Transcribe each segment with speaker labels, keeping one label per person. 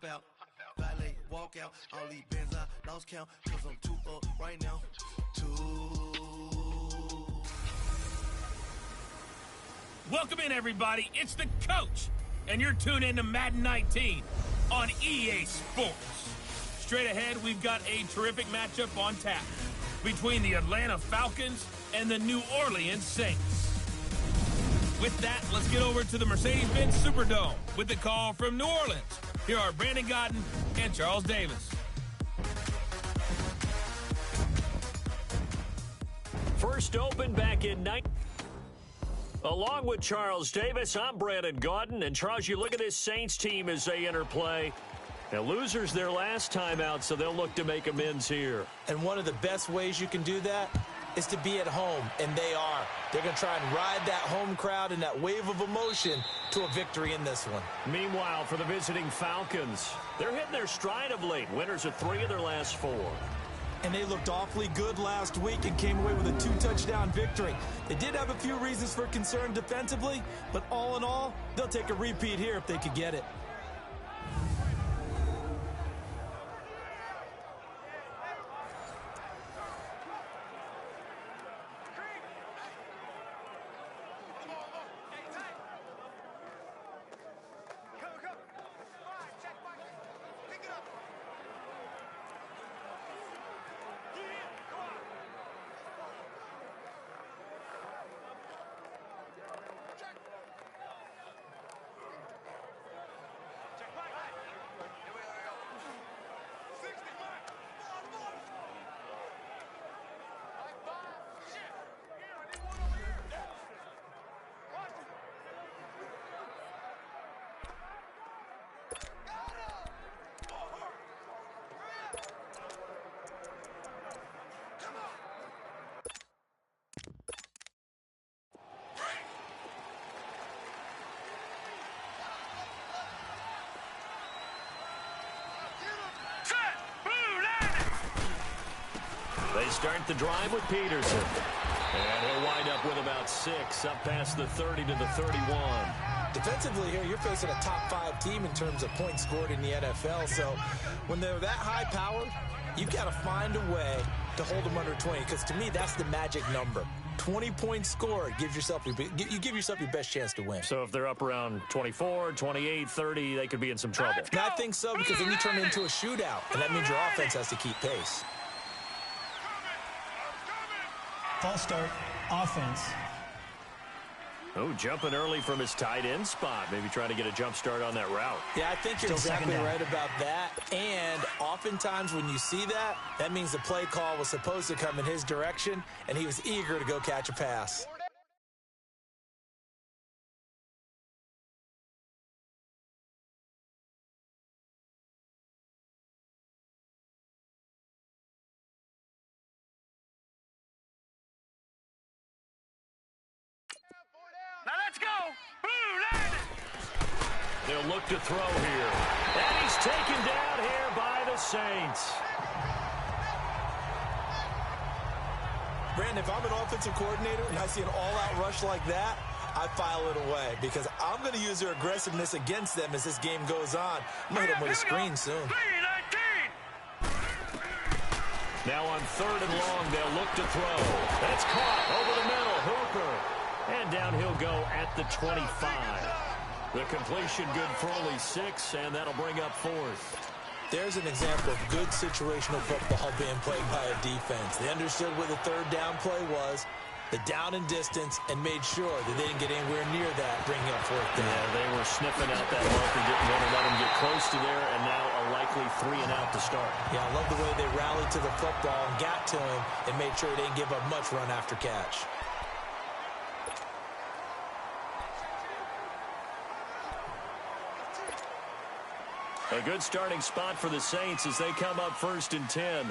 Speaker 1: out. Valet, walk out. All these bands I lost count. Cause I'm too up right now.
Speaker 2: Welcome in, everybody. It's the coach. And you're tuned in to Madden 19 on EA Sports. Straight ahead, we've got a terrific matchup on tap between the Atlanta Falcons and the New Orleans Saints. With that, let's get over to the Mercedes-Benz Superdome with the call from New Orleans. Here are Brandon Godden and Charles Davis.
Speaker 3: First open back in 19. Along with Charles Davis, I'm Brandon Godden. And Charles, you look at this Saints team as they enter play. Now, losers their last time out, so they'll look to make amends here.
Speaker 4: And one of the best ways you can do that is to be at home, and they are. They're going to try and ride that home crowd and that wave of emotion to a victory in this one.
Speaker 3: Meanwhile, for the visiting Falcons, they're hitting their stride of late. Winners of 3 of their last 4.
Speaker 4: And they looked awfully good last week and came away with a 2-touchdown victory. They did have a few reasons for concern defensively, but all in all, they'll take a repeat here if they could get it.
Speaker 3: They start the drive with Peterson. And he'll wind up with about 6, up past the 30 to the 31.
Speaker 4: Defensively here, you're facing a top 5 team in terms of points scored in the NFL. So when they're that high-powered, you've got to find a way to hold them under 20. Because to me, that's the magic number. 20 points scored gives yourself you give yourself your best chance to win.
Speaker 3: So if they're up around 24, 28, 30, they could be in some trouble.
Speaker 4: And I think so, because then you turn it into a shootout, and that means your offense has to keep pace.
Speaker 5: False start, offense.
Speaker 3: Oh, jumping early from his tight end spot. Maybe trying to get a jump start on that route.
Speaker 4: Yeah, I think you're exactly right about that. And oftentimes when you see that, that means the play call was supposed to come in his direction, and he was eager to go catch a pass.
Speaker 6: Now let's go! Whodat!
Speaker 3: They'll look to throw here. And he's taken down here by the Saints.
Speaker 4: Brandon, if I'm an offensive coordinator and I see an all-out rush like that, I file it away because I'm going to use their aggressiveness against them as this game goes on. I'm going to hit them with a screen soon.
Speaker 3: Now on 3rd and long, they'll look to throw. That's caught over the middle. Hooper. And down he'll go at the 25. The completion good for only 6, and that'll bring up 4th.
Speaker 4: There's an example of good situational football being played by a defense. They understood what the 3rd down play was, the down and distance, and made sure that they didn't get anywhere near that, bringing up 4th down.
Speaker 3: Yeah, they were sniffing out that marker, didn't want to let him get close to there, and now a likely 3 and out to start.
Speaker 4: Yeah, I love the way they rallied to the football and got to him and made sure he didn't give up much run after catch.
Speaker 3: A good starting spot for the Saints as they come up 1st and 10.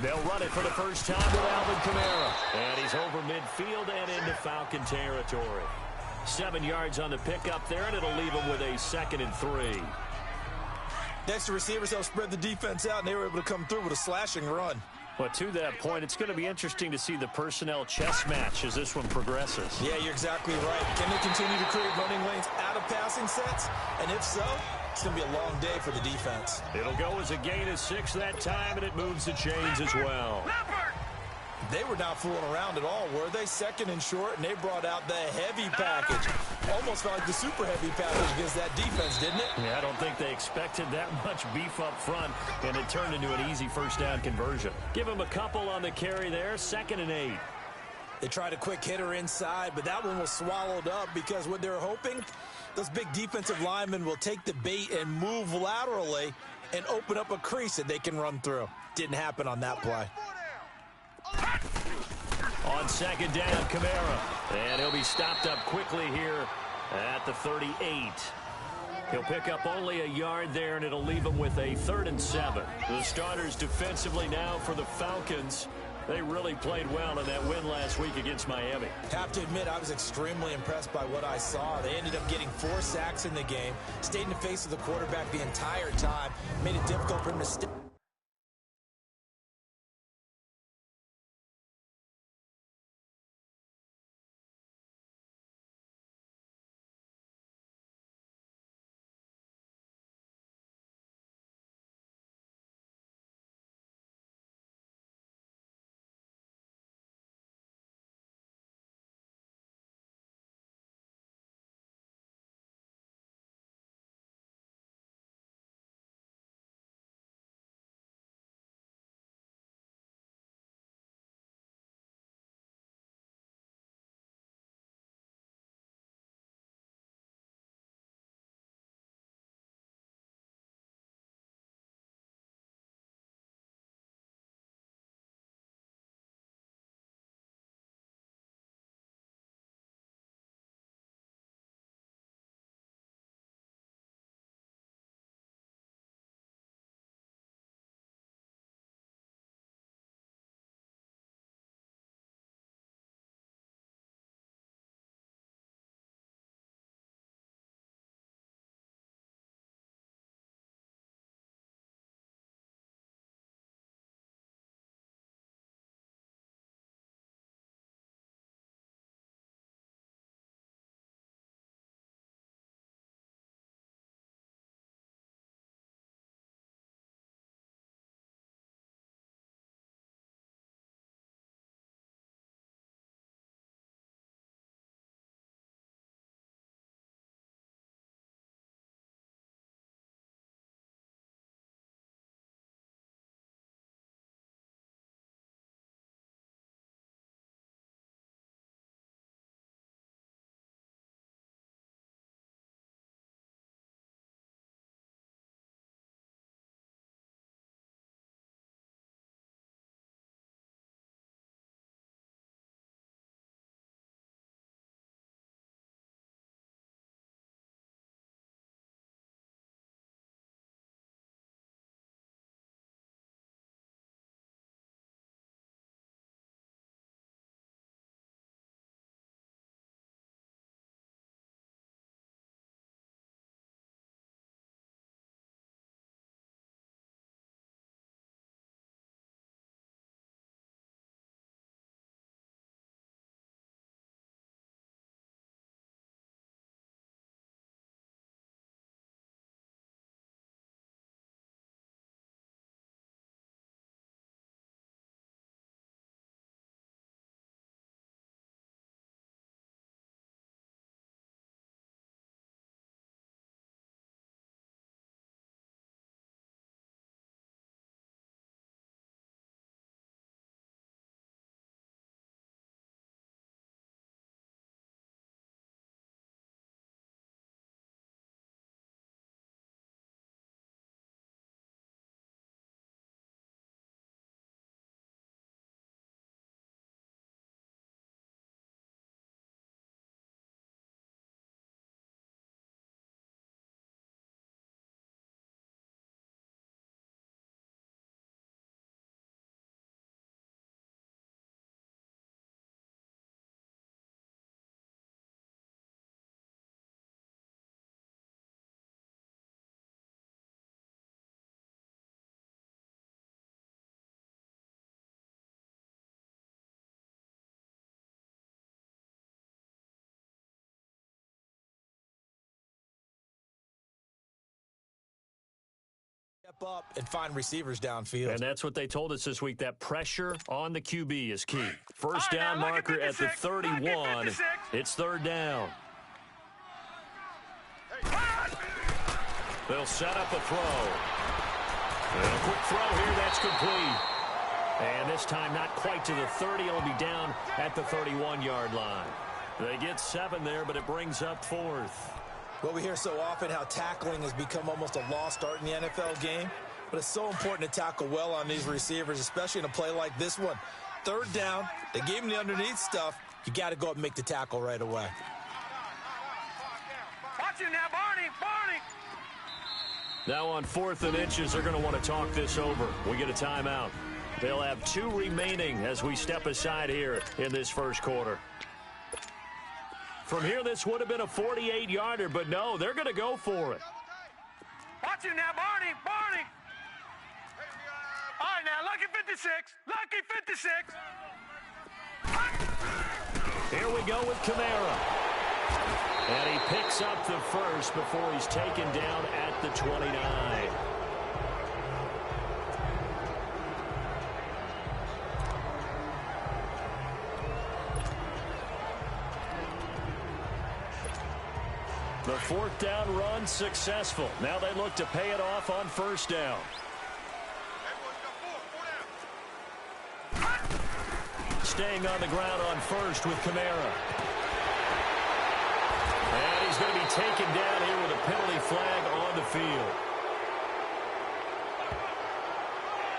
Speaker 3: They'll run it for the first time with Alvin Kamara. And he's over midfield and into Falcon territory. 7 yards on the pickup there, and it'll leave him with a 2nd and 3.
Speaker 4: Next, the receivers helped spread the defense out, and they were able to come through with a slashing run.
Speaker 3: Well, to that point, it's going to be interesting to see the personnel chess match as this one progresses.
Speaker 4: Yeah, you're exactly right. Can they continue to create running lanes out of passing sets? And if so, it's going to be a long day for the defense.
Speaker 3: It'll go as a gain of 6 that time, and it moves the chains as well.
Speaker 4: They were not fooling around at all, were they? Second and short, and they brought out the heavy package. Almost felt like the super heavy package against that defense, didn't it?
Speaker 3: Yeah, I don't think they expected that much beef up front, and it turned into an easy first down conversion. Give them a couple on the carry there, 2nd and 8.
Speaker 4: They tried a quick hitter inside, but that one was swallowed up because what they're hoping, those big defensive linemen will take the bait and move laterally and open up a crease that they can run through. Didn't happen on that play.
Speaker 3: On 2nd down, Kamara. And he'll be stopped up quickly here at the 38. He'll pick up only a yard there, and it'll leave him with a 3rd and 7. The starters defensively now for the Falcons. They really played well in that win last week against Miami.
Speaker 4: Have to admit, I was extremely impressed by what I saw. They ended up getting 4 sacks in the game, stayed in the face of the quarterback the entire time, made it difficult for him to step step up and find receivers downfield.
Speaker 3: And that's what they told us this week, that pressure on the QB is key. First
Speaker 6: All right,
Speaker 3: down
Speaker 6: now,
Speaker 3: marker at the 31.
Speaker 6: 56.
Speaker 3: It's third down. They'll set up a throw. And a quick throw here, that's complete. And this time not quite to the 30. It'll be down at the 31-yard line. They get 7 there, but it brings up 4th.
Speaker 4: Well, we hear so often how tackling has become almost a lost art in the NFL game. But it's so important to tackle well on these receivers, especially in a play like this one. Third down, they gave him the underneath stuff. You got to go up and make the tackle right away.
Speaker 6: Watch you now, Barney.
Speaker 3: Now on 4th and inches, they're going to want to talk this over. We get a timeout. They'll have 2 remaining as we step aside here in this first quarter. From here, this would have been a 48-yarder, but no, they're going to go for it.
Speaker 6: Watch you now, Barney. All right, now, lucky 56.
Speaker 3: Here we go with Kamara. And he picks up the first before he's taken down at the 29. The 4th down run successful. Now they look to pay it off on first down. Staying on the ground on first with Kamara. And he's going to be taken down here with a penalty flag on the field.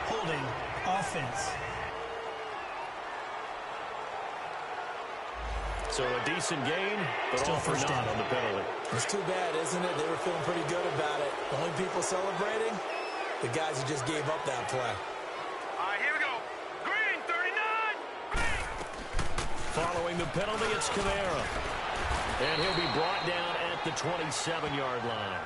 Speaker 5: Holding offense.
Speaker 3: So a decent gain, but
Speaker 5: Still
Speaker 3: all for
Speaker 5: first
Speaker 3: naught
Speaker 5: down
Speaker 3: on the penalty.
Speaker 4: It's too bad, isn't it? They were feeling pretty good about it. The only people celebrating, the guys who just gave up that play.
Speaker 6: All right, here we go. Green, 39.
Speaker 3: Following the penalty, it's Kamara. And he'll be brought down at the 27-yard line.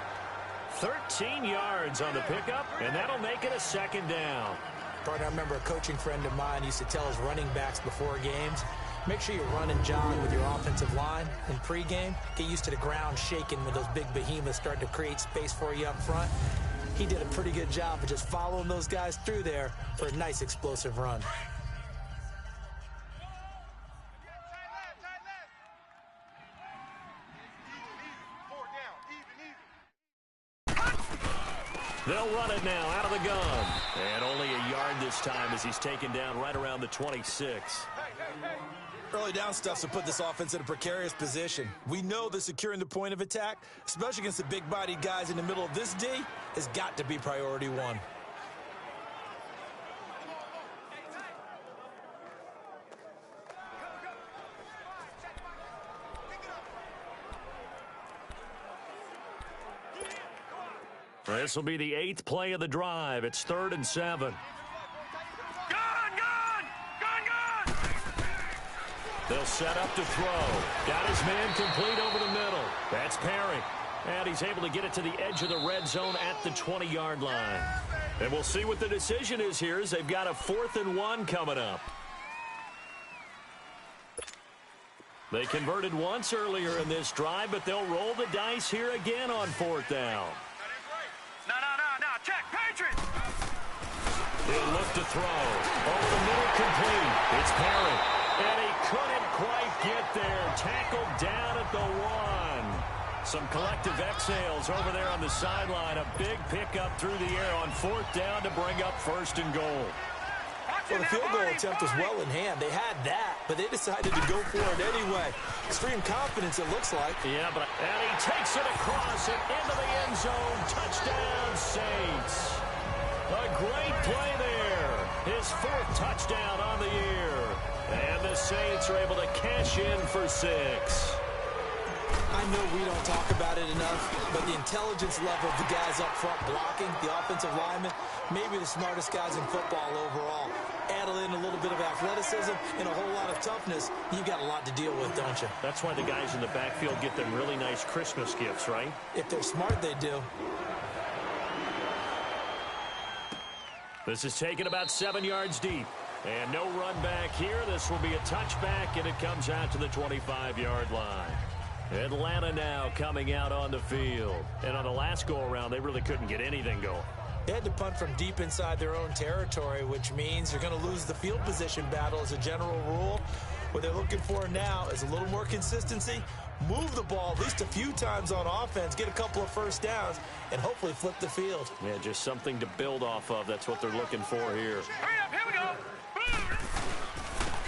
Speaker 3: 13 yards on the pickup, and that'll make it a second down.
Speaker 4: Partner, I remember a coaching friend of mine used to tell his running backs before games, make sure you run and jog with your offensive line in pregame. Get used to the ground shaking when those big behemoths start to create space for you up front. He did a pretty good job of just following those guys through there for a nice explosive run.
Speaker 3: They'll run it now out of the gun. And only a yard this time as he's taken down right around the 26.
Speaker 4: Early down stuff to put this offense in a precarious position. We know that securing the point of attack, especially against the big-bodied guys in the middle of this D, has got to be priority one.
Speaker 3: This will be the 8th play of the drive. It's 3rd and 7.
Speaker 6: Gun!
Speaker 3: They'll set up to throw. Got his man complete over the middle. That's Perry. And he's able to get it to the edge of the red zone at the 20-yard line. And we'll see what the decision is here as they've got a 4th and 1 coming up. They converted once earlier in this drive, but they'll roll the dice here again on 4th down.
Speaker 6: No. Check, Patriots.
Speaker 3: He'll look to throw. Off the middle, complete. It's Perry. And he couldn't quite get there. Tackled down at the 1. Some collective exhales over there on the sideline. A big pickup through the air on 4th down to bring up 1st and goal.
Speaker 4: Well, the field goal attempt was well in hand. They had that, but they decided to go for it anyway. Extreme confidence, it looks like.
Speaker 3: Yeah, and he takes it across and into the end zone. Touchdown, Saints. A great play there. His 4th touchdown on the year. And the Saints are able to cash in for 6.
Speaker 4: I know we don't talk about it enough, but the intelligence level of the guys up front blocking, the offensive linemen, maybe the smartest guys in football overall. Add in a little bit of athleticism and a whole lot of toughness, you've got a lot to deal with, don't you?
Speaker 3: That's why the guys in the backfield get them really nice Christmas gifts, right?
Speaker 4: If they're smart, they do.
Speaker 3: This is taken about 7 yards deep. And no run back here. This will be a touchback, and it comes out to the 25-yard line. Atlanta now coming out on the field. And on the last go-around, they really couldn't get anything going.
Speaker 4: They had to punt from deep inside their own territory, which means you're going to lose the field position battle as a general rule. What they're looking for now is a little more consistency, move the ball at least a few times on offense, get a couple of first downs, and hopefully flip the field.
Speaker 3: Yeah, just something to build off of. That's what they're looking for here.
Speaker 6: Hurry up, here we go.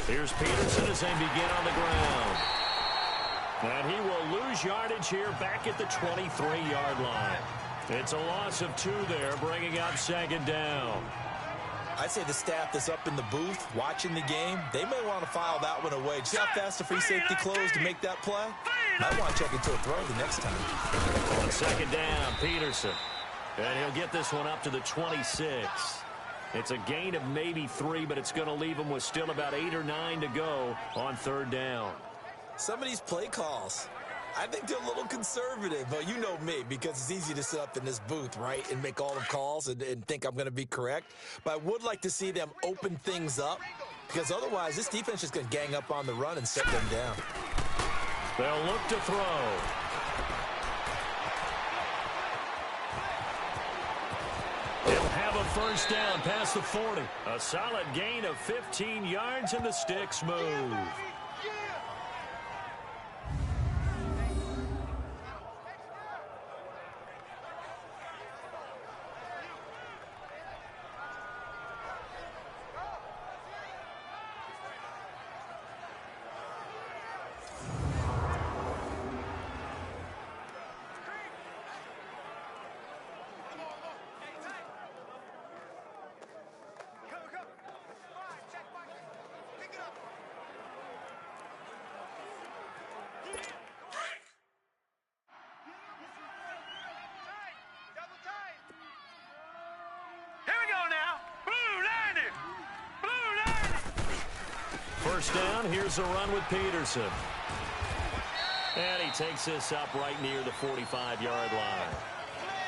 Speaker 3: Here's Peterson as they begin on the ground. And he will lose yardage here back at the 23-yard line. It's a loss of 2 there, bringing up second down.
Speaker 4: I'd say the staff that's up in the booth watching the game, they may want to file that one away. See how fast the free safety closed to make that play? Might want to check into a throw the next time.
Speaker 3: On second down, Peterson. And he'll get this one up to the 26. It's a gain of maybe 3, but it's going to leave him with still about 8 or 9 to go on third down.
Speaker 4: Some of these play calls, I think they're a little conservative, but you know me, because it's easy to sit up in this booth, right, and make all the calls and think I'm going to be correct. But I would like to see them open things up, because otherwise this defense is going to gang up on the run and set them down.
Speaker 3: They'll look to throw. He'll have a first down past the 40. A solid gain of 15 yards, and the sticks move. First down, here's a run with Peterson. And he takes this up right near the 45-yard line.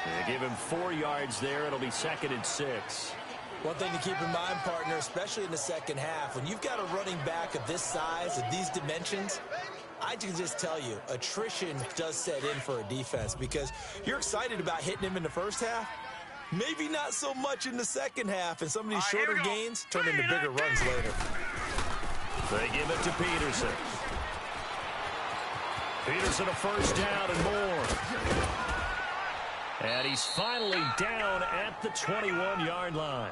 Speaker 3: They give him 4 yards there. It'll be second and 6.
Speaker 4: One thing to keep in mind, partner, especially in the second half, when you've got a running back of this size, of these dimensions, I can just tell you, attrition does set in for a defense, because you're excited about hitting him in the first half. Maybe not so much in the second half, and some of these shorter gains turn into bigger runs later.
Speaker 3: They give it to Peterson. Peterson a first down and more. And he's finally down at the 21-yard line.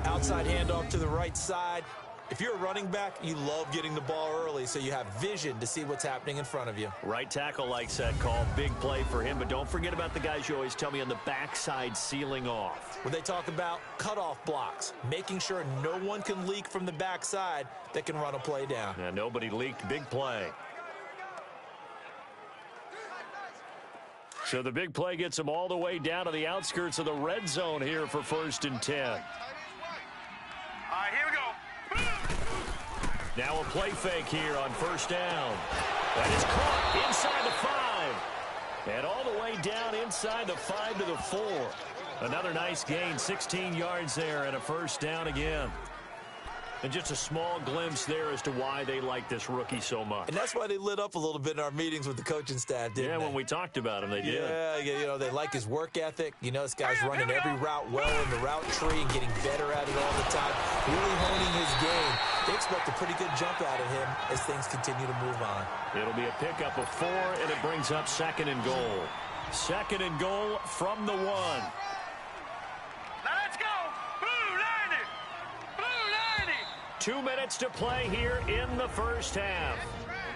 Speaker 4: Outside handoff to the right side. If you're a running back, you love getting the ball early so you have vision to see what's happening in front of you.
Speaker 3: Right tackle likes that call. Big play for him, but don't forget about the guys you always tell me on the backside sealing off.
Speaker 4: When they talk about cutoff blocks, making sure no one can leak from the backside that can run a play down.
Speaker 3: Yeah, nobody leaked. Big play. So the big play gets them all the way down to the outskirts of the red zone here for 1st and 10.
Speaker 6: All right, here we go.
Speaker 3: Now a play fake here on first down. That is caught inside the 5. And all the way down inside the 5 to the 4. Another nice gain, 16 yards there, and a first down again. And just a small glimpse there as to why they like this rookie so much.
Speaker 4: And that's why they lit up a little bit in our meetings with the coaching staff, didn't they?
Speaker 3: Yeah, when we talked about him, they did.
Speaker 4: Yeah, you know, they like his work ethic. You know, this guy's running every route well in the route tree and getting better at it all the time, really honing his game. They expect a pretty good jump out of him as things continue to move on.
Speaker 3: It'll be a pickup of 4, and it brings up 2nd and goal. 2nd and goal from the 1.
Speaker 6: Now let's go. Blue 90. Blue 90.
Speaker 3: 2 minutes to play here in the first half.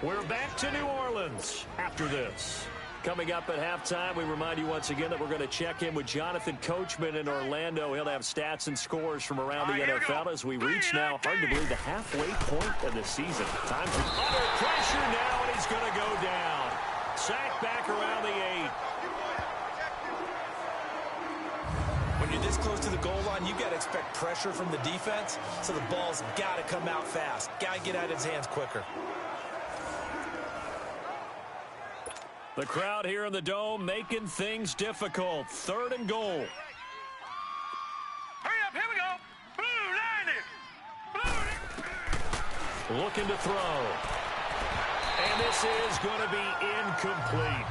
Speaker 3: We're back to New Orleans after this. Coming up at halftime, we remind you once again that we're going to check in with Jonathan Coachman in Orlando. He'll have stats and scores from around the NFL as we reach now, hard to believe, the halfway point of the season. Time for under pressure now, and he's going to go down. Sacked back around the 8.
Speaker 4: When you're this close to the goal line, you got to expect pressure from the defense, so the ball's got to come out fast. Got to get out of his hands quicker.
Speaker 3: The crowd here in the Dome making things difficult. 3rd and goal.
Speaker 6: Hurry up, here we go. Blue 90. Blue.
Speaker 3: Looking to throw. And this is going to be incomplete.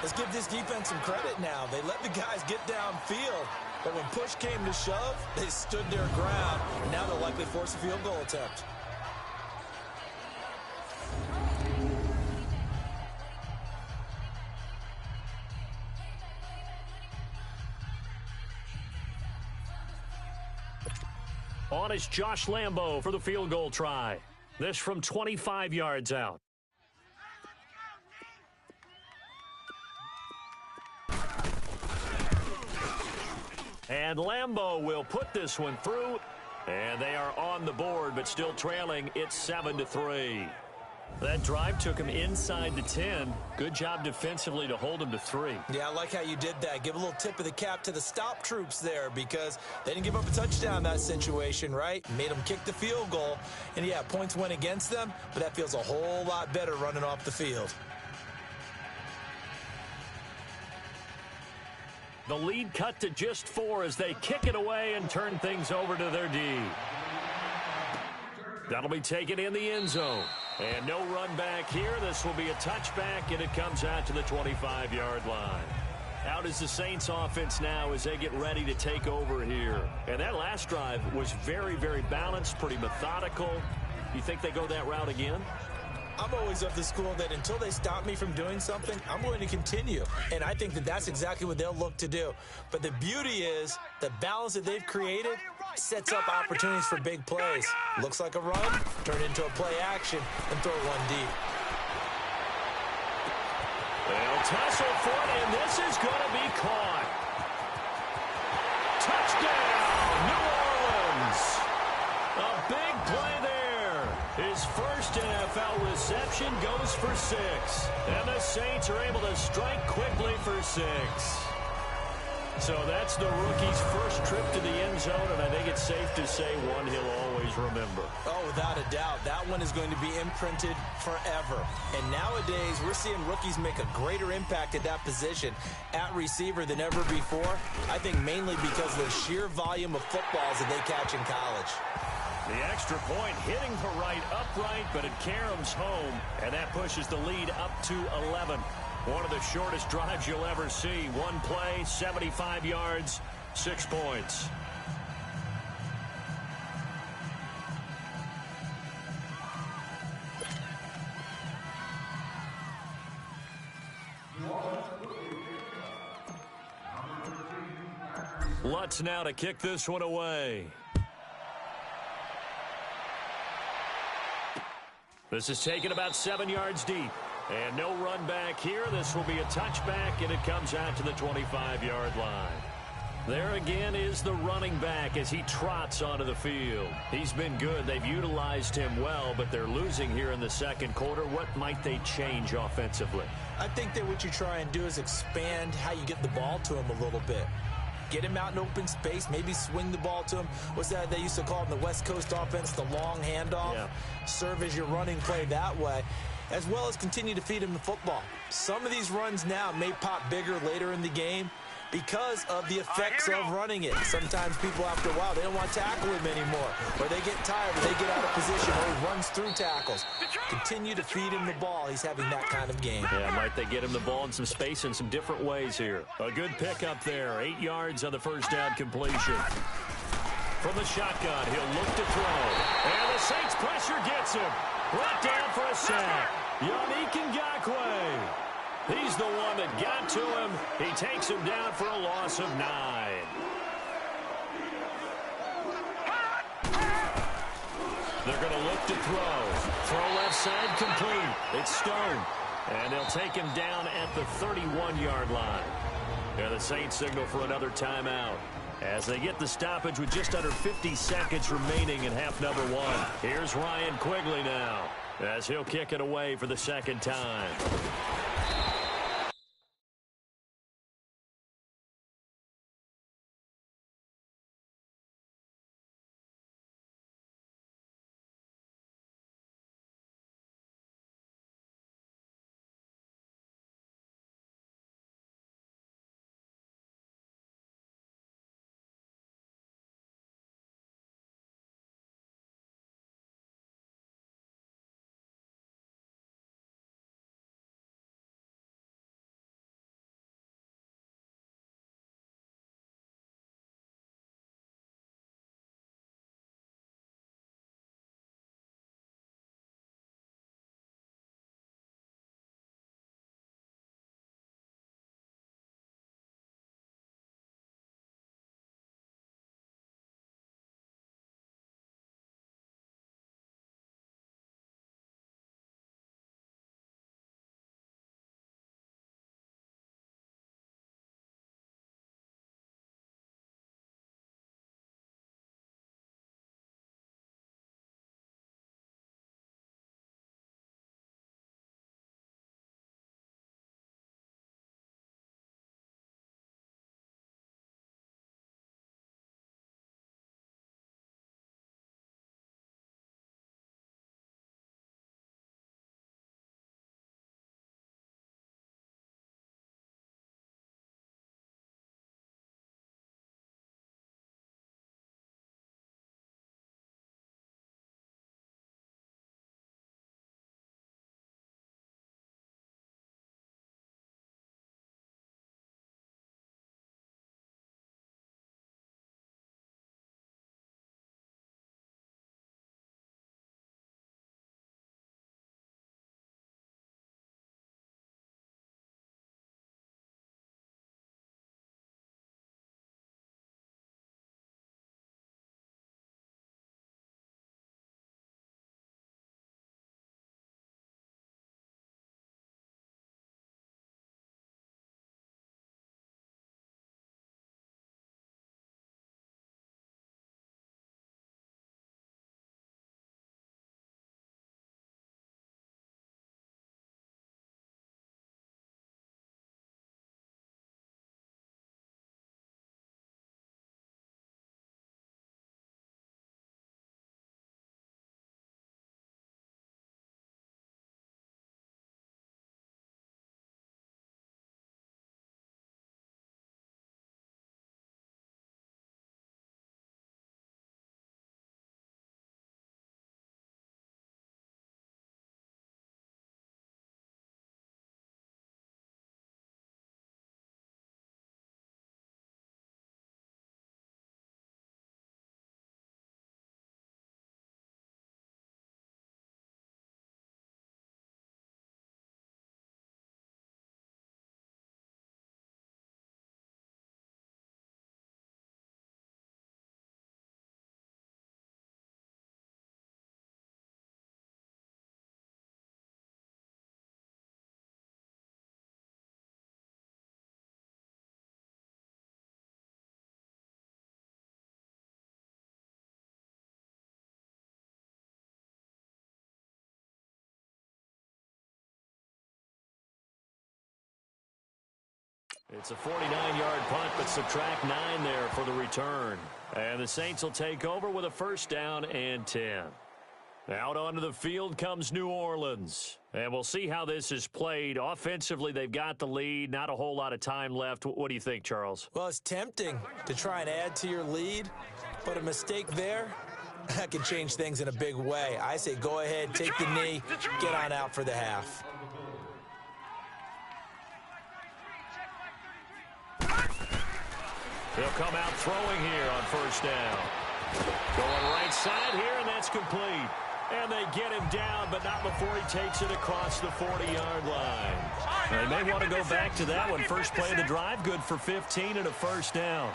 Speaker 4: Let's give this defense some credit now. They let the guys get downfield, but when push came to shove, they stood their ground, and now they'll likely force a field goal attempt.
Speaker 3: On is Josh Lambo for the field goal try. This from 25 yards out. And Lambo will put this one through. And they are on the board, but still trailing. It's 7-3. That drive took him inside the 10. Good job defensively to hold him to 3.
Speaker 4: Yeah, I like how you did that. Give a little tip of the cap to the stop troops there because they didn't give up a touchdown in that situation, right? Made them kick the field goal. And, yeah, points went against them, but that feels a whole lot better running off the field.
Speaker 3: The lead cut to just 4 as they kick it away and turn things over to their D. That'll be taken in the end zone. And no run back here. This will be a touchback, and it comes out to the 25-yard line. Out is the Saints offense now as they get ready to take over here. And that last drive was very, very balanced, pretty methodical. You think they go that route again?
Speaker 4: I'm always of the school that until they stop me from doing something, I'm going to continue. And I think that that's exactly what they'll look to do. But the beauty is the balance that they've created sets up opportunities for big plays. Looks like a run, turn into a play action, and throw one deep.
Speaker 3: They'll tussle for it, and this is going to be caught. Touchdown, New Orleans. A big play there. His first NFL reception goes for 6. And the Saints are able to strike quickly for 6. So that's the rookie's first trip to the end zone, and I think it's safe to say one he'll always remember.
Speaker 4: Oh, without a doubt. That one is going to be imprinted forever. And nowadays, we're seeing rookies make a greater impact at that position at receiver than ever before. I think mainly because of the sheer volume of footballs that they catch in college.
Speaker 3: The extra point hitting the right upright, but it caroms home, and that pushes the lead up to 11. One of the shortest drives you'll ever see. One play, 75 yards, 6 points. Lutz now to kick this one away. This is taken about 7 yards deep. And no run back here. This will be a touchback, and it comes out to the 25-yard line. There again is the running back as he trots onto the field. He's been good. They've utilized him well, but they're losing here in the second quarter. What might they change offensively?
Speaker 4: I think that what you try and do is expand how you get the ball to him a little bit. Get him out in open space, maybe swing the ball to him. What's that they used to call in the West Coast offense, the long handoff? Yeah. Serve as your running play that way, as well as continue to feed him the football. Some of these runs now may pop bigger later in the game because of the effects of running it. Sometimes people, after a while, they don't want to tackle him anymore, or they get tired, or they get out of position, or he runs through tackles. Continue to feed him the ball. He's having that kind of game.
Speaker 3: Yeah, might they get him the ball in some space in some different ways here. A good pickup there. 8 yards on the first down completion. From the shotgun, he'll look to throw. And the Saints pressure gets him. Brought down for a sack. Yannick Ngakoue. He's the one that got to him. He takes him down for a loss of 9. They're going to look to throw. Throw left side complete. It's Stone. And they'll take him down at the 31-yard line. And the Saints signal for another timeout as they get the stoppage with just under 50 seconds remaining in half number 1. Here's Ryan Quigley now as he'll kick it away for the second time. It's a 49-yard punt, but subtract 9 there for the return. And the Saints will take over with a first down and 10. Out onto the field comes New Orleans. And we'll see how this is played. Offensively, they've got the lead. Not a whole lot of time left. What do you think, Charles?
Speaker 4: Well, it's tempting to try and add to your lead, but a mistake there, that can change things in a big way. I say go ahead, take the knee, get on out for the half.
Speaker 3: He'll come out throwing here on first down. Going right side here, and that's complete. And they get him down, but not before he takes it across the 40-yard line. They may want to go back to that one. First play of the drive, good for 15 and a first down.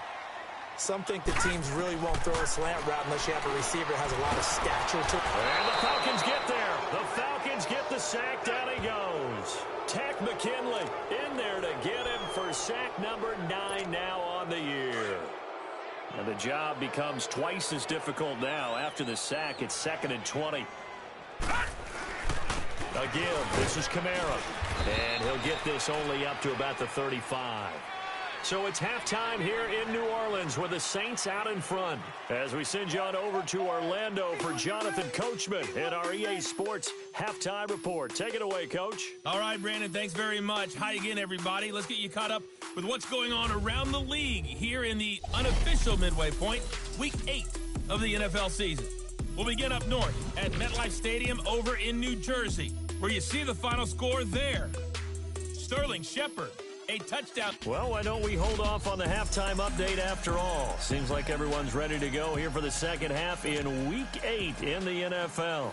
Speaker 4: Some think the teams really won't throw a slant route unless you have a receiver that has a lot of stature to it.
Speaker 3: And the Falcons get there. The Falcons get the sack. Down he goes. Tack McKinley in there to get him for sack number 9 now on the year. And the job becomes twice as difficult now. After the sack, it's 2nd and 20. Again, this is Kamara. And he'll get this only up to about the 35. So it's halftime here in New Orleans with the Saints out in front. As we send you on over to Orlando for Jonathan Coachman at our EA Sports Halftime Report. Take it away, Coach.
Speaker 2: All right, Brandon, thanks very much. Hi again, everybody. Let's get you caught up with what's going on around the league here in the unofficial midway point, Week 8 of the NFL season. We'll begin up north at MetLife Stadium over in New Jersey, where you see the final score there. Sterling Shepard, a touchdown.
Speaker 3: Well, why don't we hold off on the halftime update after all? Seems like everyone's ready to go here for the second half in Week 8 in the NFL.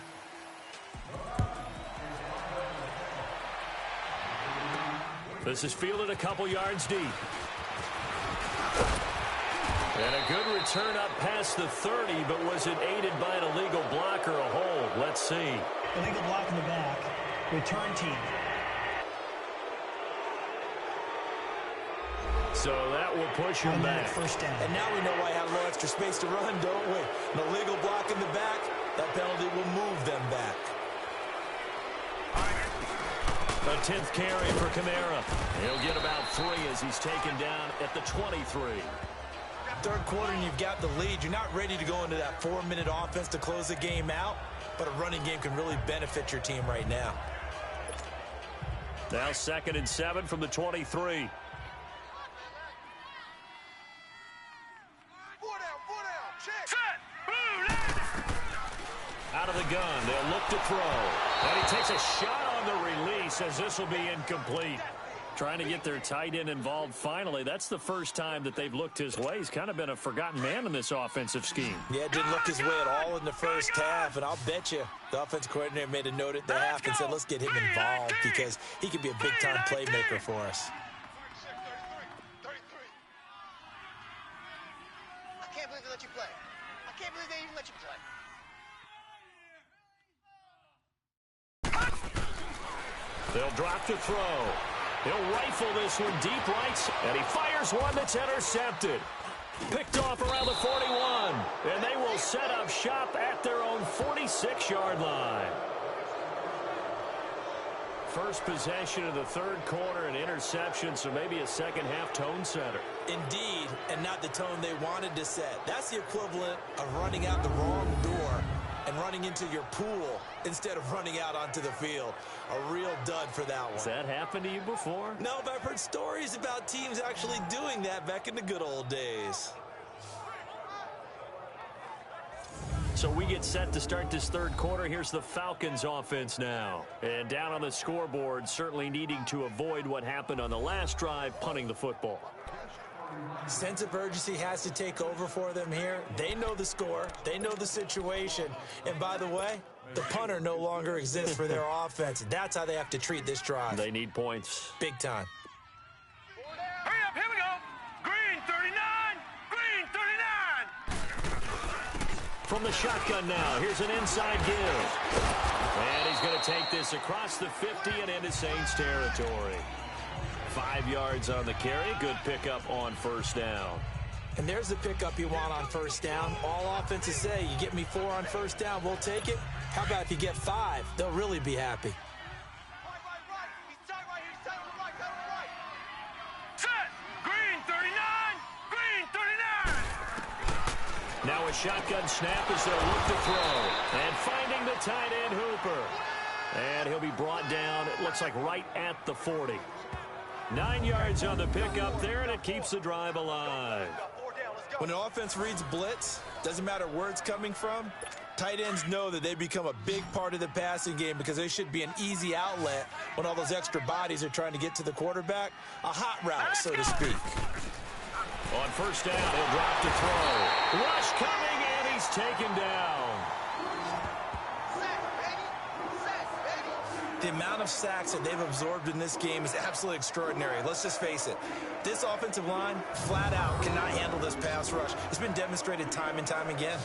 Speaker 3: This is fielded a couple yards deep. And a good return up past the 30, but was it aided by an illegal block or a hold? Let's see.
Speaker 5: Illegal block in the back. Return team.
Speaker 3: So that will push him back.
Speaker 5: First down.
Speaker 4: And now we know why I have a little extra space to run, don't we? An illegal block in the back, that penalty will move them back.
Speaker 3: A 10th carry for Kamara. He'll get about 3 as he's taken down at the 23.
Speaker 4: Third quarter and you've got the lead. You're not ready to go into that 4-minute offense to close the game out, but a running game can really benefit your team right now.
Speaker 3: Now 2nd and 7 from the 23. Out of the gun, they'll look to throw. And he takes a shot on the release as this will be incomplete. Trying to get their tight end involved finally. That's the first time that they've looked his way. He's kind of been a forgotten man in this offensive scheme.
Speaker 4: Yeah, it didn't look his way at all in the first half, and I'll bet you the offensive coordinator made a note at the half and said, let's get him involved because he could be a big-time playmaker for us.
Speaker 7: I can't believe they let you play. I can't believe they even let you play.
Speaker 3: They'll drop to throw. He'll rifle this one deep right, and he fires one that's intercepted. Picked off around the 41, and they will set up shop at their own 46-yard line. First possession of the third quarter, an interception, so maybe a second-half tone setter.
Speaker 4: Indeed, and not the tone they wanted to set. That's the equivalent of running out the wrong door and running into your pool instead of running out onto the field. A real dud for that one.
Speaker 3: Has that happened to you before?
Speaker 4: No, but I've heard stories about teams actually doing that back in the good old days.
Speaker 3: So we get set to start this third quarter. Here's the Falcons offense now. And down on the scoreboard, certainly needing to avoid what happened on the last drive, punting the football.
Speaker 4: Sense of urgency has to take over for them here. They know the score. They know the situation. And by the way, the punter no longer exists for their offense. That's how they have to treat this drive.
Speaker 3: They need points.
Speaker 4: Big time.
Speaker 6: Hurry up, here we go. Green 39, green 39.
Speaker 3: From the shotgun now, here's an inside give. And he's going to take this across the 50 and into Saints territory. 5 yards on the carry. Good pickup on first down.
Speaker 4: And there's the pickup you want on first down. All offenses say, you get me 4 on first down, we'll take it. How about if you get 5? They'll really be happy.
Speaker 6: Set.
Speaker 3: Now a shotgun snap as they'll look to throw. And finding the tight end Hooper. And he'll be brought down, it looks like right at the 40. 9 yards on the pickup there, and it keeps the drive alive.
Speaker 4: When an offense reads blitz, doesn't matter where it's coming from, tight ends know that they become a big part of the passing game because they should be an easy outlet when all those extra bodies are trying to get to the quarterback. A hot route, so to speak.
Speaker 3: On first down, he'll drop to throw. Rush coming, and he's taken down.
Speaker 4: The amount of sacks that they've absorbed in this game is absolutely extraordinary. Let's just face it. This offensive line, flat out, cannot handle this pass rush. It's been demonstrated time and time again.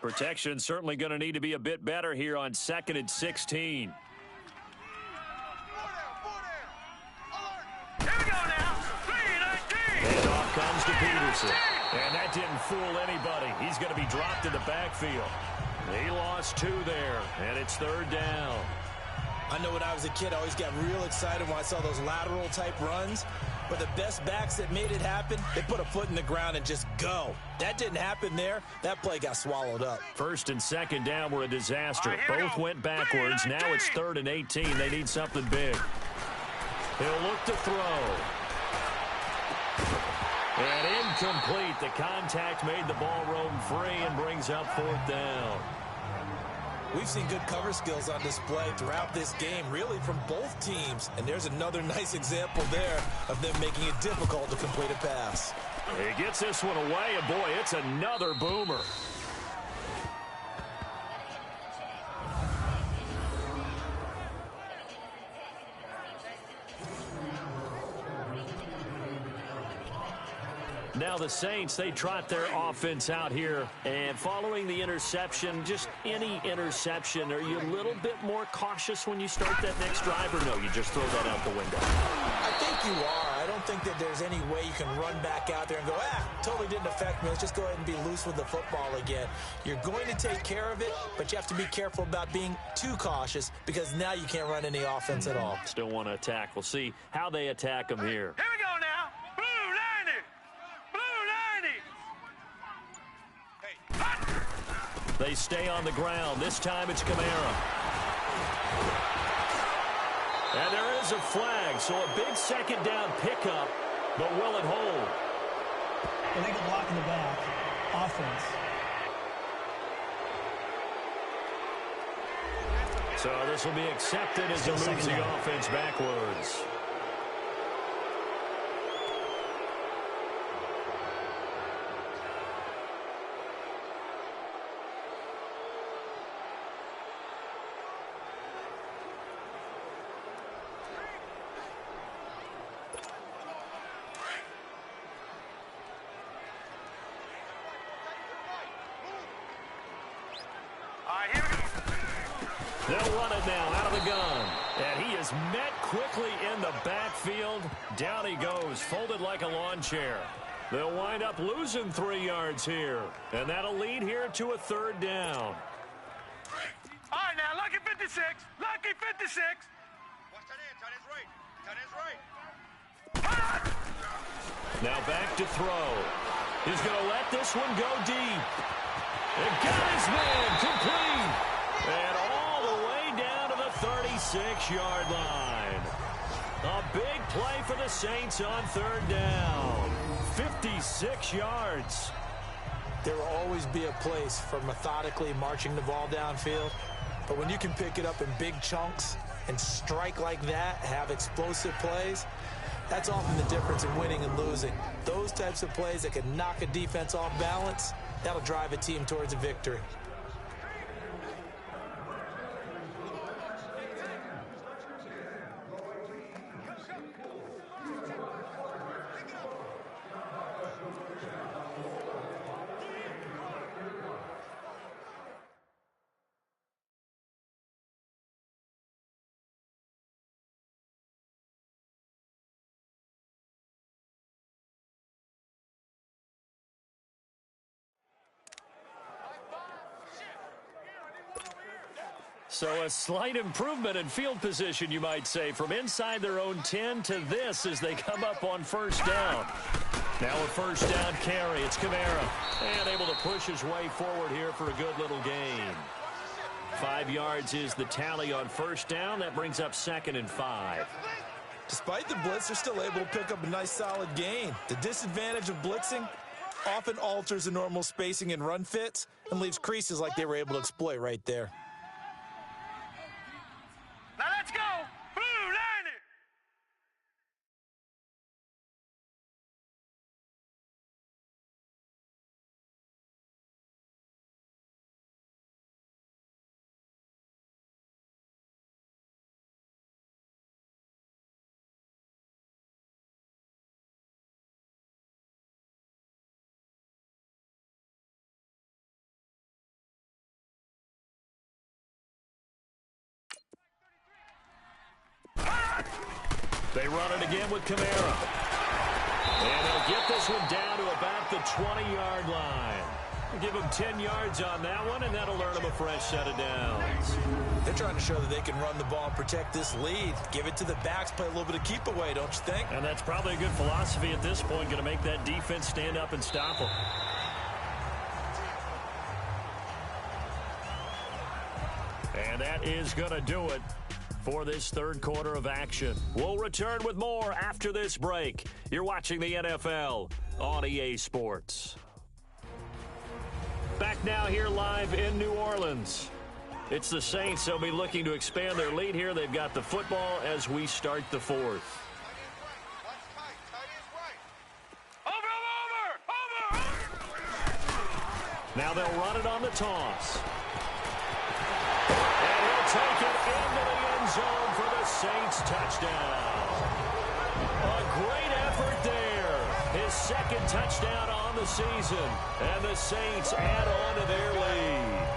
Speaker 3: Protection certainly going to need to be a bit better here on 2nd and 16.
Speaker 6: Here we go now. 3-19.
Speaker 3: And off comes to Peterson. And that didn't fool anybody. He's going to be dropped in the backfield. He lost 2 there, and it's 3rd down.
Speaker 4: I know when I was a kid, I always got real excited when I saw those lateral-type runs. But the best backs that made it happen, they put a foot in the ground and just go. That didn't happen there. That play got swallowed up.
Speaker 3: 1st and 2nd down were a disaster. Both went backwards. Now it's 3rd and 18. They need something big. He'll look to throw. And incomplete. The contact made the ball roam free and brings up 4th down.
Speaker 4: We've seen good cover skills on display throughout this game, really from both teams. And there's another nice example there of them making it difficult to complete a pass.
Speaker 3: He gets this one away, and boy, it's another boomer. Now the Saints, they trot their offense out here. And following the interception, just any interception, are you a little bit more cautious when you start that next drive, or no, you just throw that out the window?
Speaker 4: I think you are. I don't think that there's any way you can run back out there and go, totally didn't affect me. Let's just go ahead and be loose with the football again. You're going to take care of it, but you have to be careful about being too cautious because now you can't run any offense at all.
Speaker 3: Still want to attack. We'll see how they attack them here.
Speaker 6: Here we go now. Blue 90.
Speaker 3: They stay on the ground. This time it's Kamara. And there is a flag, so a big 2nd down pickup, but will it hold?
Speaker 5: Illegal block in the back. Offense.
Speaker 3: So this will be accepted as it moves the offense backwards. They'll run it now out of the gun. And he is met quickly in the backfield. Down he goes, folded like a lawn chair. They'll wind up losing 3 yards here. And that'll lead here to a 3rd down.
Speaker 6: All right, now, lucky 56. Lucky 56. Watch that in. Tight end's right. Tight end's right.
Speaker 3: Now back to throw. He's going to let this one go deep. And got his man complete. And all the way down to the 36-yard line. A big play for the Saints on 3rd down. 56 yards.
Speaker 4: There will always be a place for methodically marching the ball downfield. But when you can pick it up in big chunks and strike like that, have explosive plays, that's often the difference in winning and losing. Those types of plays that can knock a defense off balance, that'll drive a team towards a victory.
Speaker 3: So a slight improvement in field position, you might say, from inside their own 10 to this as they come up on first down. Now a first down carry. It's Kamara. And able to push his way forward here for a good little gain. 5 yards is the tally on first down. That brings up 2nd and 5.
Speaker 4: Despite the blitz, they're still able to pick up a nice solid gain. The disadvantage of blitzing often alters the normal spacing and run fits and leaves creases like they were able to exploit right there.
Speaker 6: Now let's go. Blue line it.
Speaker 3: They run it again with Kamara. And they'll get this one down to about the 20-yard line. We'll give them 10 yards on that one, and that'll earn them a fresh set of downs.
Speaker 4: They're trying to show that they can run the ball and protect this lead. Give it to the backs, play a little bit of keep away, don't you think?
Speaker 3: And that's probably a good philosophy at this point, going to make that defense stand up and stop them. And that is going to do it for this third quarter of action. We'll return with more after this break. You're watching the NFL on EA Sports. Back now here live in New Orleans. It's the Saints. They'll be looking to expand their lead here. They've got the football as we start the fourth. Now they'll run it on the toss. And he'll take it into the end zone for the Saints touchdown. A great effort there. His second touchdown on the season. And the Saints add on to their lead.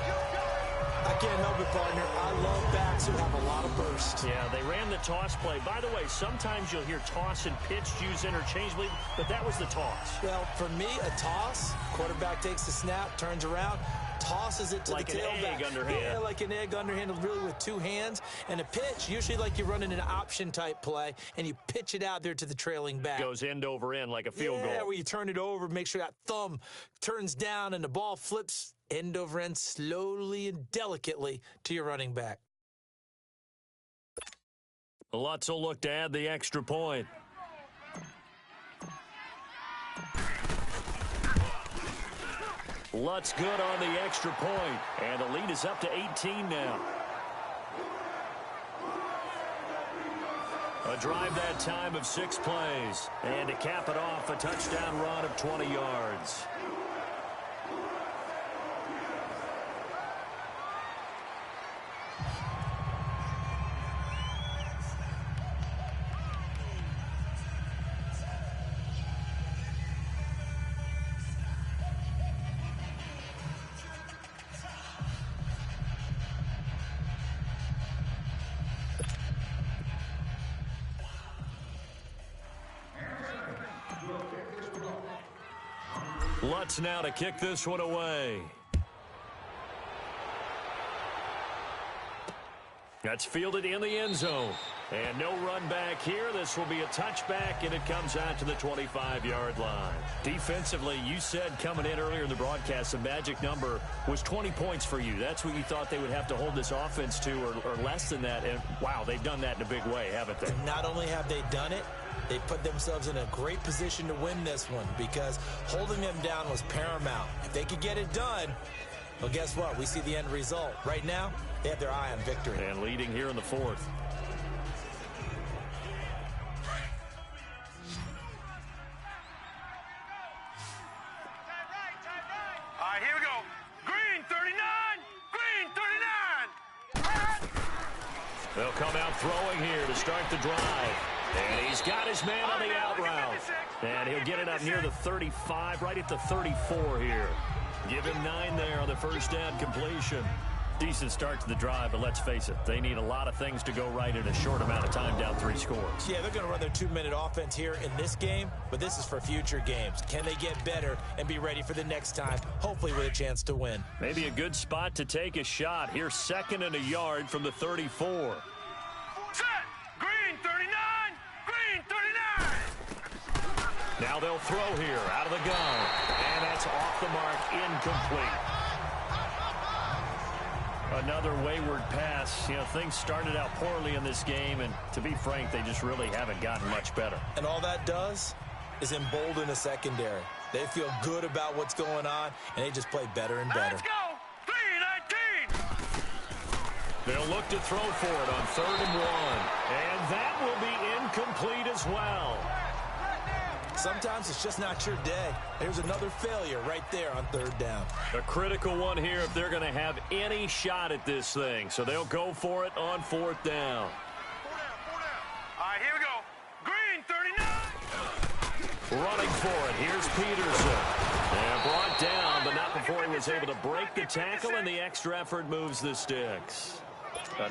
Speaker 4: I can't help it, partner. I love backs who have a lot of burst.
Speaker 3: Yeah, they ran the toss play. By the way, sometimes you'll hear toss and pitch used interchangeably, but that was the toss.
Speaker 4: Well, for me, a toss, quarterback takes the snap, turns around, tosses it to
Speaker 3: like
Speaker 4: the tailback.
Speaker 3: Like an egg underhand.
Speaker 4: Yeah, like an egg underhanded, really with two hands. And a pitch, usually like you're running an option-type play, and you pitch it out there to the trailing back.
Speaker 3: Goes end over end like a field goal.
Speaker 4: Yeah, where you turn it over, make sure that thumb turns down, and the ball flips end over end slowly and delicately to your running back.
Speaker 3: Lutz will look to add the extra point. Lutz good on the extra point, and the lead is up to 18 now. A drive that time of 6 plays, and to cap it off, a touchdown run of 20 yards. Lutz now to kick this one away. That's fielded in the end zone. And no run back here. This will be a touchback, and it comes out to the 25-yard line. Defensively, you said coming in earlier in the broadcast, the magic number was 20 points for you. That's what you thought they would have to hold this offense to, or less than that. And, wow, they've done that in a big way, haven't they?
Speaker 4: And not only have they done it, they put themselves in a great position to win this one because holding them down was paramount. If they could get it done, well, guess what? We see the end result. Right now, they have their eye on victory.
Speaker 3: And leading here in the fourth.
Speaker 6: All right, here we go. Green 39. Green 39.
Speaker 3: They'll come out throwing here to start the drive. And he's got his man on the out route. And he'll get it up near the 35, right at the 34 here. Give him 9 there on the first down completion. Decent start to the drive, but let's face it, they need a lot of things to go right in a short amount of time, down 3 scores.
Speaker 4: Yeah, they're going to run their 2-minute offense here in this game, but this is for future games. Can they get better and be ready for the next time, hopefully with a chance to win?
Speaker 3: Maybe a good spot to take a shot. Here's 2nd and a yard from the 34.
Speaker 6: Set! Green 39! Green 39!
Speaker 3: Now they'll throw here out of the gun, and that's off the mark, incomplete. Another wayward pass. You know, things started out poorly in this game, and to be frank, they just really haven't gotten much better.
Speaker 4: And all that does is embolden a secondary. They feel good about what's going on, and they just play better and better.
Speaker 6: Let's go! 3-19!
Speaker 3: They'll look to throw for it on 3rd and 1, and that will be incomplete as well.
Speaker 4: Sometimes it's just not your day. There's another failure right there on 3rd down.
Speaker 3: A critical one here if they're going to have any shot at this thing. So they'll go for it on 4th down.
Speaker 6: 4 down, 4 down. All right, here we go. Green 39!
Speaker 3: Running for it. Here's Peterson. And brought down, but not before he was able to break the tackle, and the extra effort moves the sticks.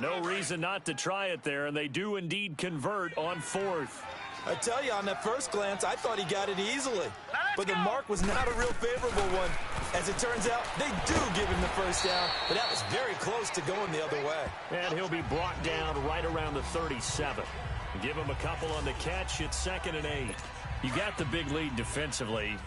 Speaker 3: No reason not to try it there, and they do indeed convert on 4th.
Speaker 4: I tell you, on that first glance, I thought he got it easily. But the mark was not a real favorable one. As it turns out, they do give him the first down, but that was very close to going the other way.
Speaker 3: And he'll be brought down right around the 37. Give him a couple on the catch. It's 2nd and 8. You got the big lead defensively.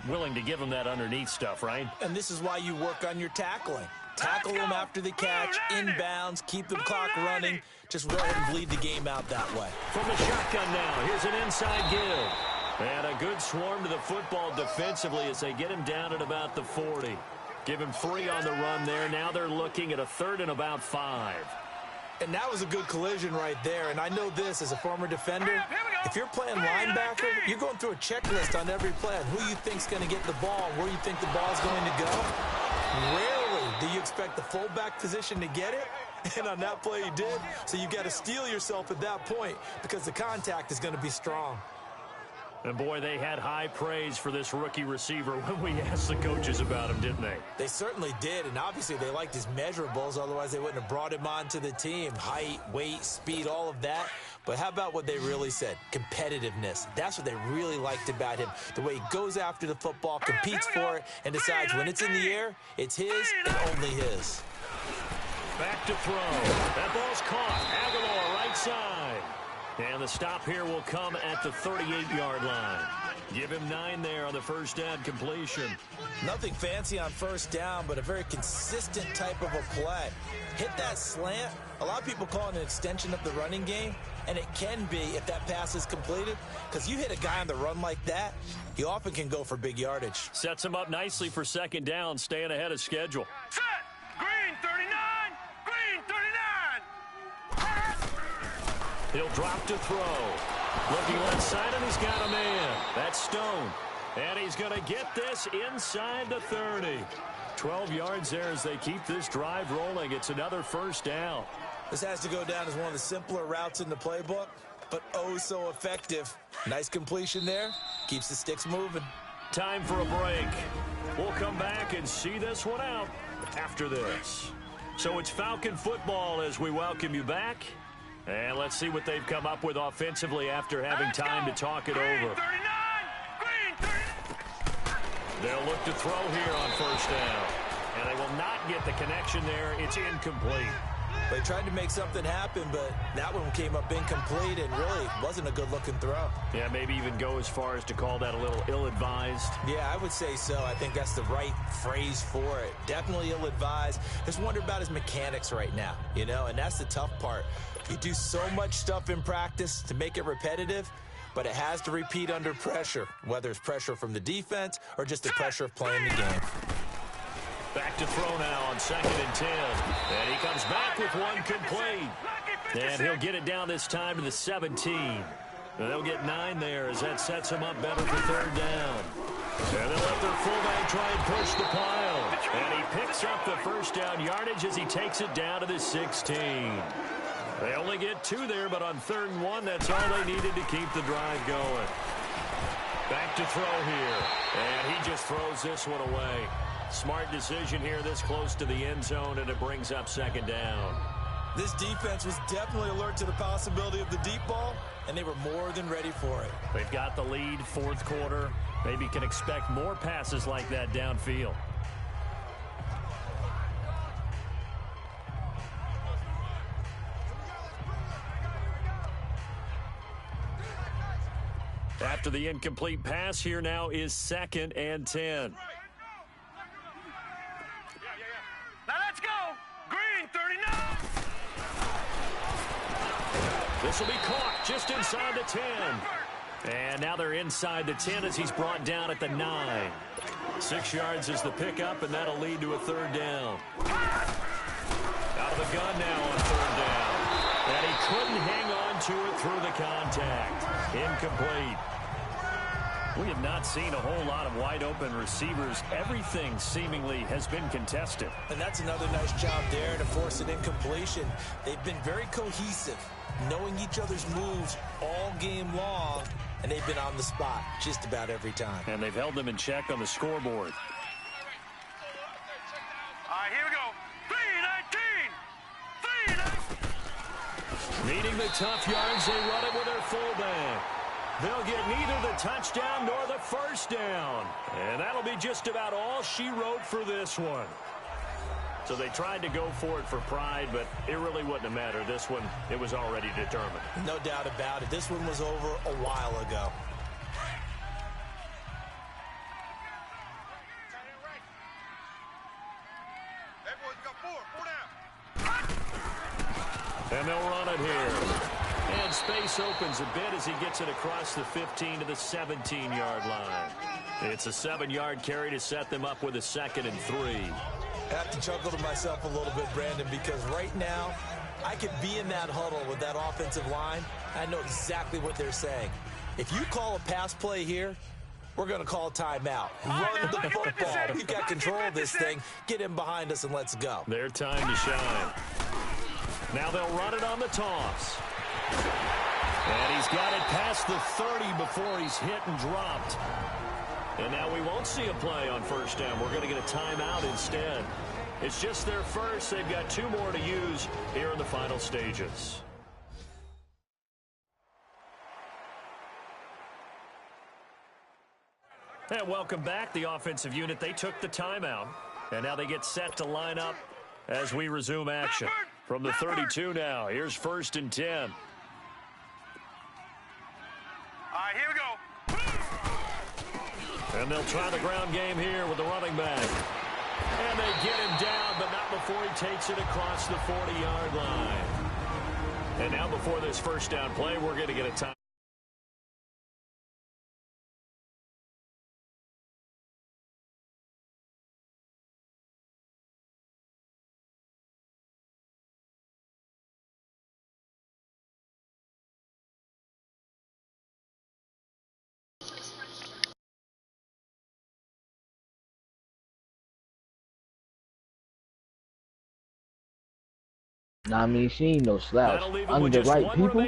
Speaker 3: Willing to give him that underneath stuff, right?
Speaker 4: And this is why you work on your tackling. Tackle them after the catch, inbounds, keep the clock running. Just go ahead and bleed the game out that way.
Speaker 3: From the shotgun now, here's an inside give. And a good swarm to the football defensively as they get him down at about the 40. Give him 3 on the run there. Now they're looking at a 3rd and about 5.
Speaker 4: And that was a good collision right there. And I know this as a former defender. If you're playing linebacker, you're going through a checklist on every play on who you think's going to get the ball and where you think the ball's going to go. Rarely do you expect the fullback position to get it. And on that play, he did. So you got to steel yourself at that point because the contact is going to be strong.
Speaker 3: And, boy, they had high praise for this rookie receiver when we asked the coaches about him, didn't they?
Speaker 4: They certainly did, and obviously they liked his measurables. Otherwise, they wouldn't have brought him onto the team. Height, weight, speed, all of that. But how about what they really said? Competitiveness. That's what they really liked about him. The way he goes after the football, competes for it, and decides when it's in the air, it's his and only his.
Speaker 3: Back to throw. That ball's caught. Aguilar right side. And the stop here will come at the 38-yard line. Give him 9 there on the first down completion.
Speaker 4: Nothing fancy on first down, but a very consistent type of a play. Hit that slant. A lot of people call it an extension of the running game, and it can be if that pass is completed, because you hit a guy on the run like that, he often can go for big yardage.
Speaker 3: Sets him up nicely for 2nd down, staying ahead of schedule.
Speaker 6: Set! Green 39! Green 39!
Speaker 3: He'll drop to throw. Looking left side, and he's got a man. That's Stone. And he's going to get this inside the 30. 12 yards there as they keep this drive rolling. It's another first down.
Speaker 4: This has to go down as one of the simpler routes in the playbook, but oh so effective. Nice completion there. Keeps the sticks moving.
Speaker 3: Time for a break. We'll come back and see this one out after this. So it's Falcon football as we welcome you back. And let's see what they've come up with offensively after having time to talk it over. They'll look to throw here on first down. And they will not get the connection there. It's incomplete.
Speaker 4: They tried to make something happen, but that one came up incomplete and really wasn't a good-looking throw.
Speaker 3: Yeah, maybe even go as far as to call that a little ill-advised.
Speaker 4: Yeah, I would say so. I think that's the right phrase for it. Definitely ill-advised. Just wonder about his mechanics right now, you know, and that's the tough part. You do so much stuff in practice to make it repetitive, but it has to repeat under pressure, whether it's pressure from the defense or just the pressure of playing the game.
Speaker 3: Back to throw now on 2nd and 10. And he comes back with one complete. And he'll get it down this time to the 17. And they'll get 9 there as that sets him up better for 3rd down. And they'll let their fullback try and push the pile. And he picks up the first down yardage as he takes it down to the 16. They only get 2 there, but on 3rd and 1, that's all they needed to keep the drive going. Back to throw here. And he just throws this one away. Smart decision here this close to the end zone, and it brings up second down.
Speaker 4: This defense was definitely alert to the possibility of the deep ball, and they were more than ready for it.
Speaker 3: They've got the lead, fourth quarter. Maybe can expect more passes like that downfield. After the incomplete pass, here now is 2nd and 10.
Speaker 6: Now let's go. Green, 39.
Speaker 3: This will be caught just inside the 10. And now they're inside the 10 as he's brought down at the 9. 6 yards is the pickup, and that'll lead to a third down. Out of the gun now on third down. And he couldn't hang on to it through the contact. Incomplete. We have not seen a whole lot of wide-open receivers. Everything seemingly has been contested.
Speaker 4: And that's another nice job there to force an incompletion. They've been very cohesive, knowing each other's moves all game long, and they've been on the spot just about every time.
Speaker 3: And they've held them in check on the scoreboard.
Speaker 6: All right, here we go. 3-19.
Speaker 3: Needing the tough yards, they run it with their fullback. They'll get neither the touchdown nor the first down. And that'll be just about all she wrote for this one. So they tried to go for it for pride, but it really wouldn't have mattered. This one, it was already determined.
Speaker 4: No doubt about it. This one was over a while ago.
Speaker 3: And they'll run it here. And space opens a bit as he gets it across the 15 to the 17-yard line. It's a 7-yard carry to set them up with a 2nd and 3.
Speaker 4: I have to chuckle to myself a little bit, Brandon, because right now I could be in that huddle with that offensive line. I know exactly what they're saying. If you call a pass play here, we're going to call a timeout. Run the football. We've got control of this thing. Get in behind us and let's go.
Speaker 3: Their time to shine. Now they'll run it on the toss. And he's got it past the 30 before he's hit and dropped. And now we won't see a play on first down. We're going to get a timeout instead. It's just their first. They've got 2 more to use here in the final stages. And welcome back. The offensive unit, they took the timeout. And now they get set to line up as we resume action. From the 32 now, here's 1st and 10.
Speaker 6: All right, here we go.
Speaker 3: And they'll try the ground game here with the running back. And they get him down, but not before he takes it across the 40-yard line. And now before this first down play, we're going to get a time.
Speaker 8: Nah, I mean, she ain't no slouch. Under the right people,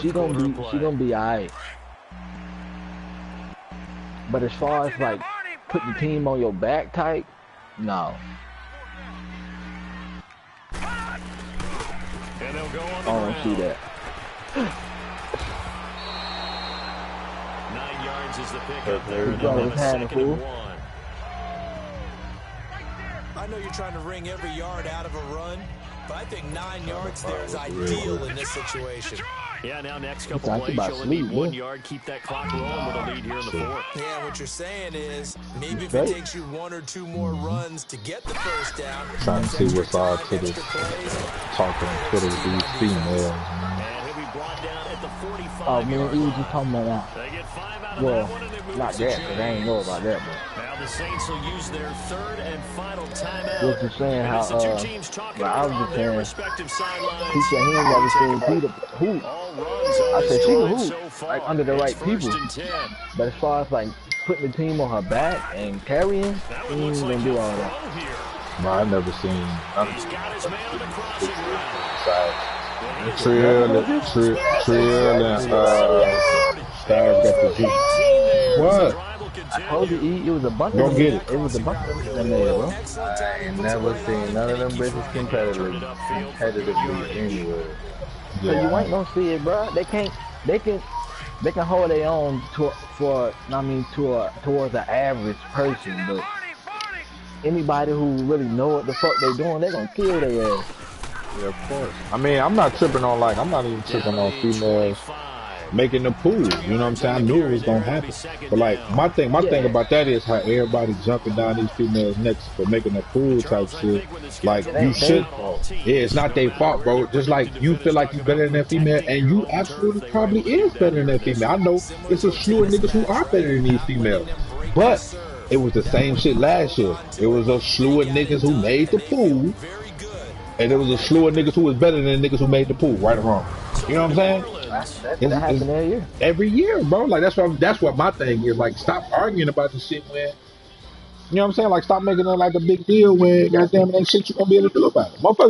Speaker 8: she gonna be alright. But as far as like putting the team on your back type, no.
Speaker 3: And they'll go on the
Speaker 8: I don't see that.
Speaker 3: 9 yards is the pickup there. And they'll have a 2nd and 1.
Speaker 4: I know you're trying to wring every yard out of a run, but I think 9 yards there is ideal in this situation.
Speaker 3: Yeah, now next couple plays, you'll only need 1 yard. Keep that clock rolling with a lead here in the 4th.
Speaker 4: Yeah, what you're saying is maybe if it takes you 1 or 2 more runs to get the first down.
Speaker 9: Trying to see what's all to this talking to these females.
Speaker 3: And he'll be brought down at the 45.
Speaker 8: Oh man, he was just talking about that.
Speaker 3: They get 5 out of
Speaker 8: Well,
Speaker 3: that one, and it moves
Speaker 8: not
Speaker 3: to
Speaker 8: that, because I ain't know about that, but.
Speaker 3: Now the Saints will use their 3rd and final timeout.
Speaker 8: Just to saying how,
Speaker 3: the 2 teams talking
Speaker 8: I was just
Speaker 3: their
Speaker 8: saying,
Speaker 3: respective sidelines.
Speaker 8: he said he ain't never seen Peter hoop. I said she can hoop,
Speaker 3: So
Speaker 8: like under the right people. But as far as like putting the team on her back and carrying, he ain't gonna do all that.
Speaker 9: No, I've never seen none of
Speaker 3: He's got his man on the crossing route.
Speaker 9: Trill and Styles got the G. What?
Speaker 8: I told you, it was a bunch of
Speaker 9: Go
Speaker 8: them.
Speaker 9: get it.
Speaker 8: It was a bunch of them in there, bro.
Speaker 9: I ain't never seen none of them bitches competitively anywhere.
Speaker 8: So you ain't gonna see it, bro. They can hold their own towards the average person, but anybody who really know what the fuck they doing, they gonna kill their ass.
Speaker 9: Yeah, of course. I mean, I'm not even tripping on females making the pool. You know what I'm saying? I knew it was gonna happen. But like my thing about that is how everybody jumping down these females' necks for making a pool type shit. Like you should. Yeah, it's not their fault, bro. Just like you feel like you better than that female, and you absolutely probably is better than that female. I know it's a slew of niggas who are better than these females, but it was the same shit last year. It was a slew of niggas who made the pool, and there was a slew of niggas who was better than niggas who made the pool, right or wrong. You know what I'm saying?
Speaker 8: That happens every year.
Speaker 9: Every year, bro. Like that's what my thing is. Like, stop arguing about the shit when, you know what I'm saying? Like, stop making it like a big deal when, goddamn, it ain't shit you gonna be able to do about it. Motherfucker